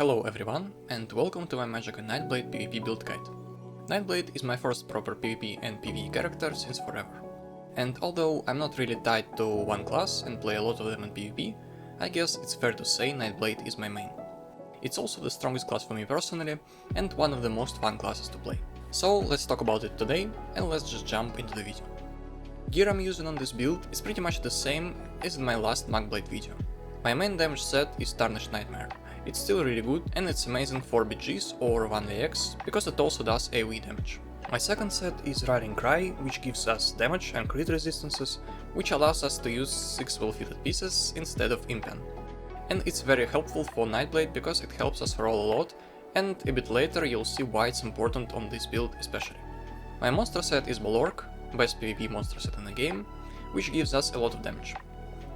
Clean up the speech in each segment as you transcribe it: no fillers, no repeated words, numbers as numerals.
Hello everyone, and welcome to my Magicka Nightblade PvP build guide. Nightblade is my first proper PvP and PvE character since forever. And although I'm not really tied to one class and play a lot of them in PvP, I guess it's fair to say Nightblade is my main. It's also the strongest class for me personally, and one of the most fun classes to play. So let's talk about it today, and let's just jump into the video. Gear I'm using on this build is pretty much the same as in my last Magblade video. My main damage set is Tarnished Nightmare. It's still really good and it's amazing for BGs or 1AX because it also does AoE damage. My second set is Rallying Cry, which gives us damage and crit resistances, which allows us to use 6 well-fitted pieces instead of impen. And it's very helpful for Nightblade because it helps us roll a lot, and a bit later you'll see why it's important on this build especially. My monster set is Balorgh, best PvP monster set in the game, which gives us a lot of damage,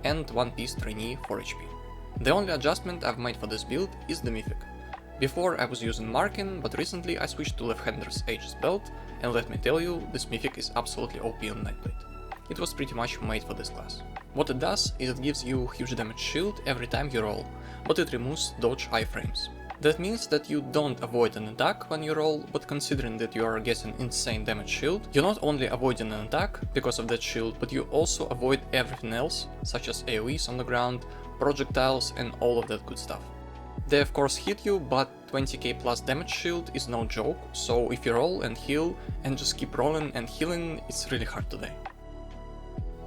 and 1 piece Trainee for HP. The only adjustment I've made for this build is the mythic. Before I was using Markin, but recently I switched to Lefthander's Aegis belt, and let me tell you, this mythic is absolutely OP on Nightblade. It was pretty much made for this class. What it does is it gives you huge damage shield every time you roll, but it removes dodge iframes. That means that you don't avoid an attack when you roll, but considering that you are getting insane damage shield, you're not only avoiding an attack because of that shield, but you also avoid everything else, such as AoEs on the ground, projectiles and all of that good stuff. They of course hit you, but 20k plus damage shield is no joke, so if you roll and heal and just keep rolling and healing, it's really hard to die.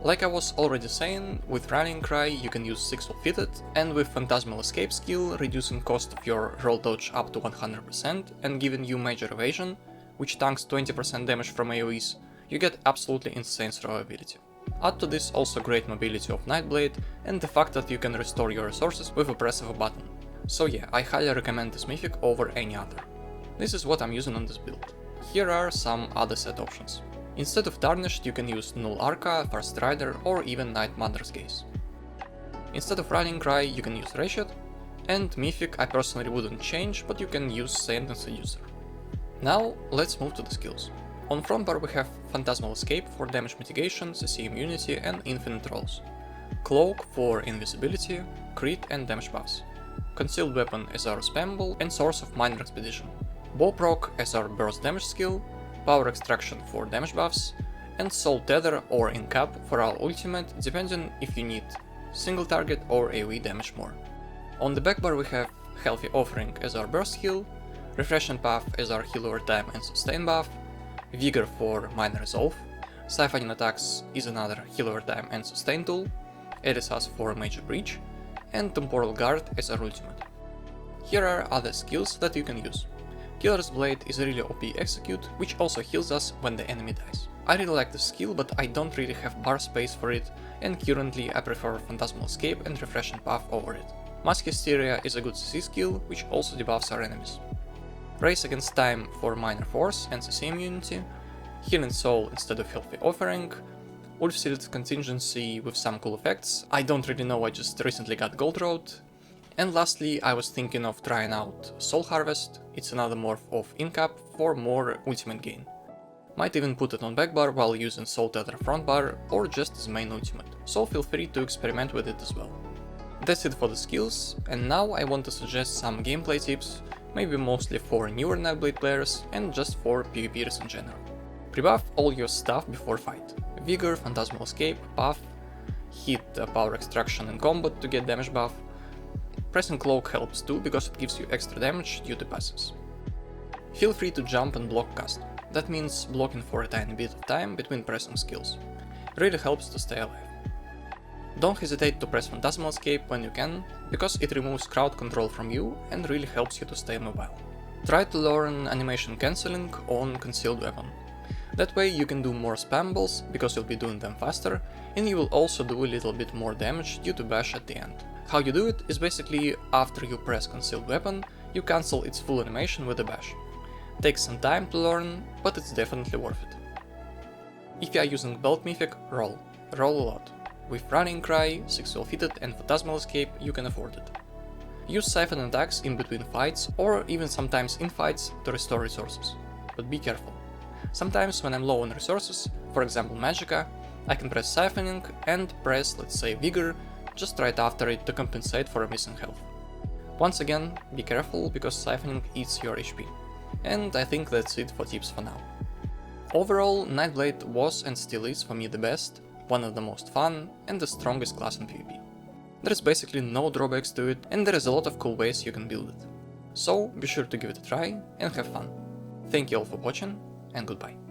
Like I was already saying, with Rallying Cry you can use 6 well-fitted, and with Phantasmal Escape skill reducing cost of your roll dodge up to 100% and giving you major evasion, which tanks 20% damage from AoEs, you get absolutely insane throw ability. Add to this also great mobility of Nightblade and the fact that you can restore your resources with a press of a button. So yeah, I highly recommend this mythic over any other. This is what I'm using on this build. Here are some other set options. Instead of Tarnished you can use Null Arca, First Rider or even Night Mother's Gaze. Instead of Rallying Cry you can use Ratchet, and Mythic I personally wouldn't change, but you can use Saint and Seducer. Now let's move to the skills. On frontbar we have Phantasmal Escape for damage mitigation, CC immunity and infinite rolls. Cloak for invisibility, crit and damage buffs. Concealed Weapon as our spammable and source of minor expedition. Bow proc as our burst damage skill, Power Extraction for damage buffs, and Soul Tether or Incap for our ultimate, depending if you need single target or AoE damage more. On the backbar we have Healthy Offering as our burst heal, Refreshing Path as our heal over time and sustain buff, Vigor for minor resolve, Siphoning Attacks is another heal over time and sustain tool, Erisas for major breach, and Temporal Guard as our ultimate. Here are other skills that you can use. Killer's Blade is a really OP execute, which also heals us when the enemy dies. I really like this skill, but I don't really have bar space for it, and currently I prefer Phantasmal Escape and Refreshing Path over it. Mask Hysteria is a good CC skill, which also debuffs our enemies. Race Against Time for minor force and CC immunity, Healing Soul instead of Healthy Offering, Ulf-Sealed Contingency with some cool effects, I don't really know, I just recently got Gold Road, and lastly I was thinking of trying out Soul Harvest, it's another morph of Incap for more ultimate gain. Might even put it on backbar while using Soul Tether frontbar or just as main ultimate, so feel free to experiment with it as well. That's it for the skills, and now I want to suggest some gameplay tips, maybe mostly for newer Nightblade players and just for PvPers in general. Prebuff all your stuff before fight. Vigor, Phantasmal Escape, Path, hit Power Extraction in combat to get damage buff. Pressing Cloak helps too because it gives you extra damage due to passes. Feel free to jump and block cast. That means blocking for a tiny bit of time between pressing skills. Really helps to stay alive. Don't hesitate to press Phantasmal Escape when you can, because it removes crowd control from you and really helps you to stay mobile. Try to learn animation cancelling on Concealed Weapon. That way you can do more spambles, because you'll be doing them faster, and you will also do a little bit more damage due to bash at the end. How you do it is basically after you press Concealed Weapon, you cancel its full animation with a bash. Takes some time to learn, but it's definitely worth it. If you are using Belt Mythic, roll. Roll a lot. With Rallying Cry, 6 well-fitted and Phantasmal Escape you can afford it. Use Siphon attacks in between fights or even sometimes in fights to restore resources. But be careful. Sometimes when I'm low on resources, for example Magicka, I can press Siphoning and press, let's say, Vigor just right after it to compensate for a missing health. Once again, be careful because siphoning eats your HP. And I think that's it for tips for now. Overall, Nightblade was and still is for me the best, one of the most fun, and the strongest class in PvP. There is basically no drawbacks to it, and there is a lot of cool ways you can build it. So be sure to give it a try and have fun. Thank you all for watching, and goodbye.